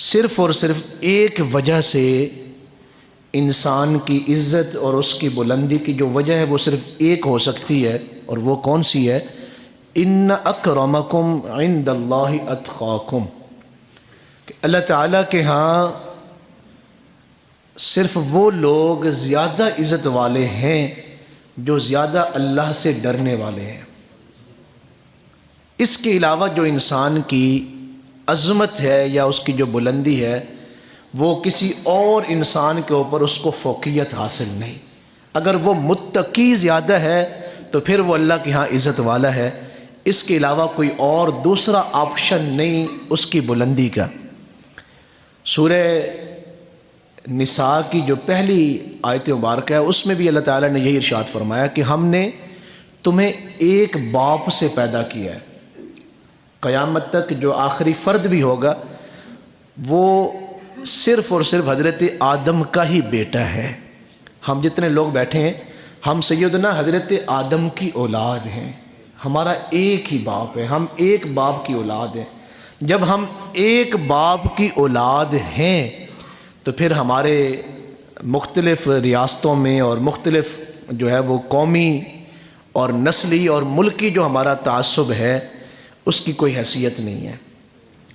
صرف اور صرف ایک وجہ سے انسان کی عزت اور اس کی بلندی کی جو وجہ ہے وہ صرف ایک ہو سکتی ہے، اور وہ کون سی ہے؟ ان اکرمکم عند اللہ اتقاکم، کہ اللہ تعالیٰ کے ہاں صرف وہ لوگ زیادہ عزت والے ہیں جو زیادہ اللہ سے ڈرنے والے ہیں۔ اس کے علاوہ جو انسان کی عظمت ہے یا اس کی جو بلندی ہے وہ کسی اور انسان کے اوپر اس کو فوقیت حاصل نہیں۔ اگر وہ متقی زیادہ ہے تو پھر وہ اللہ کے ہاں عزت والا ہے، اس کے علاوہ کوئی اور دوسرا آپشن نہیں اس کی بلندی کا۔ سورہ نساء کی جو پہلی آیت مبارکہ ہے اس میں بھی اللہ تعالیٰ نے یہی ارشاد فرمایا کہ ہم نے تمہیں ایک باپ سے پیدا کیا ہے۔ قیامت تک جو آخری فرد بھی ہوگا وہ صرف اور صرف حضرت آدم کا ہی بیٹا ہے۔ ہم جتنے لوگ بیٹھے ہیں ہم سیدنا حضرت آدم کی اولاد ہیں، ہمارا ایک ہی باپ ہے، ہم ایک باپ کی اولاد ہیں۔ جب ہم ایک باپ کی اولاد ہیں تو پھر ہمارے مختلف ریاستوں میں اور مختلف جو ہے وہ قومی اور نسلی اور ملکی جو ہمارا تعصب ہے اس کی کوئی حیثیت نہیں ہے۔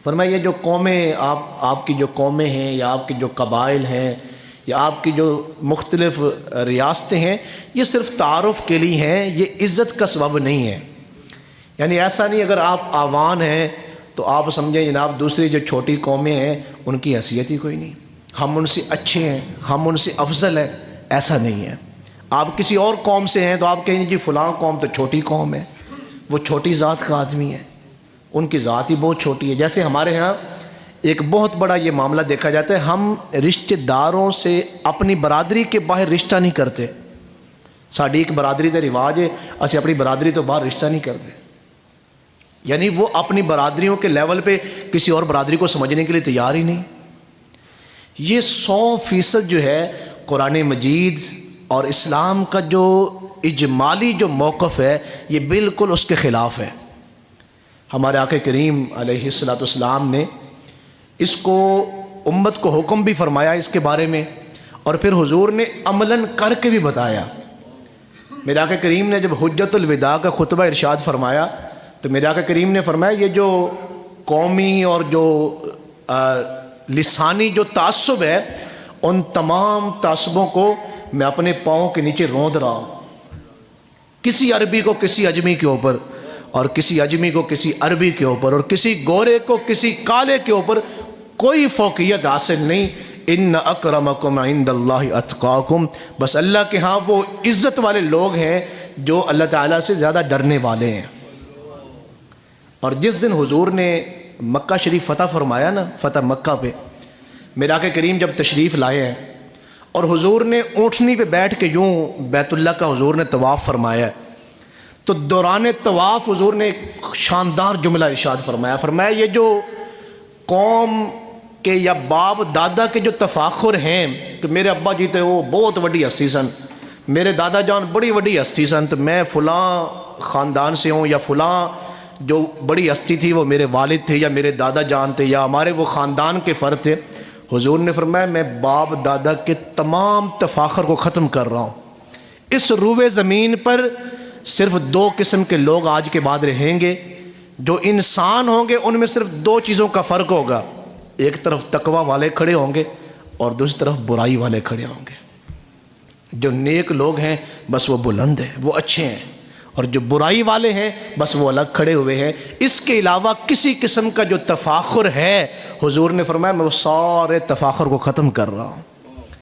فرمایا یہ جو قومیں آپ کی جو قومیں ہیں یا آپ کے جو قبائل ہیں یا آپ کی جو مختلف ریاستیں ہیں یہ صرف تعارف کے لیے ہیں، یہ عزت کا سبب نہیں ہے۔ یعنی ایسا نہیں اگر آپ آوان ہیں تو آپ سمجھیں جناب دوسری جو چھوٹی قومیں ہیں ان کی حیثیت ہی کوئی نہیں، ہم ان سے اچھے ہیں، ہم ان سے افضل ہیں، ایسا نہیں ہے۔ آپ کسی اور قوم سے ہیں تو آپ کہیں جی فلاں قوم تو چھوٹی قوم ہے، وہ چھوٹی ذات کا آدمی ہے، ان کی ذات ہی بہت چھوٹی ہے۔ جیسے ہمارے ہاں ایک بہت بڑا یہ معاملہ دیکھا جاتا ہے، ہم رشتہ داروں سے اپنی برادری کے باہر رشتہ نہیں کرتے۔ ساڑی ایک برادری کا رواج ہے اسی اپنی برادری تو باہر رشتہ نہیں کرتے، یعنی وہ اپنی برادریوں کے لیول پہ کسی اور برادری کو سمجھنے کے لیے تیار ہی نہیں۔ یہ 100% جو ہے قرآن مجید اور اسلام کا جو اجمالی جو موقف ہے یہ بالکل اس کے خلاف ہے۔ ہمارے آقا کریم علیہ السلام نے اس کو امت کو حکم بھی فرمایا اس کے بارے میں، اور پھر حضور نے عملاً کر کے بھی بتایا۔ میرے آقا کریم نے جب حجت الوداع کا خطبہ ارشاد فرمایا تو میرے آقا کریم نے فرمایا یہ جو قومی اور جو لسانی جو تعصب ہے ان تمام تعصبوں کو میں اپنے پاؤں کے نیچے روند رہا ہوں۔ کسی عربی کو کسی اجمی کے اوپر، اور کسی اجمی کو کسی عربی کے اوپر، اور کسی گورے کو کسی کالے کے اوپر کوئی فوقیت حاصل نہیں۔ ان اکرمکم عند اللہ اتقاکم، بس اللہ کے ہاں وہ عزت والے لوگ ہیں جو اللہ تعالیٰ سے زیادہ ڈرنے والے ہیں۔ اور جس دن حضور نے مکہ شریف فتح فرمایا نا، فتح مکہ پہ میرے آقا کریم جب تشریف لائے ہیں اور حضور نے اونٹنی پہ بیٹھ کے یوں بیت اللہ کا حضور نے طواف فرمایا تو دوران طواف حضور نے ایک شاندار جملہ ارشاد فرمایا یہ جو قوم کے یا باپ دادا کے جو تفاخر ہیں کہ میرے ابا جی تھے وہ بہت بڑی ہستی سن، میرے دادا جان بڑی بڑی ہستی سن، تو میں فلاں خاندان سے ہوں، یا فلاں جو بڑی ہستی تھی وہ میرے والد تھے یا میرے دادا جان تھے یا ہمارے وہ خاندان کے فرد تھے۔ حضور نے فرمایا میں باپ دادا کے تمام تفاخر کو ختم کر رہا ہوں۔ اس روئے زمین پر صرف 2 قسم کے لوگ آج کے بعد رہیں گے، جو انسان ہوں گے ان میں صرف 2 چیزوں کا فرق ہوگا، ایک طرف تقوی والے کھڑے ہوں گے اور دوسری طرف برائی والے کھڑے ہوں گے۔ جو نیک لوگ ہیں بس وہ بلند ہیں، وہ اچھے ہیں، اور جو برائی والے ہیں بس وہ الگ کھڑے ہوئے ہیں۔ اس کے علاوہ کسی قسم کا جو تفاخر ہے حضور نے فرمایا میں وہ سارے تفاخر کو ختم کر رہا ہوں۔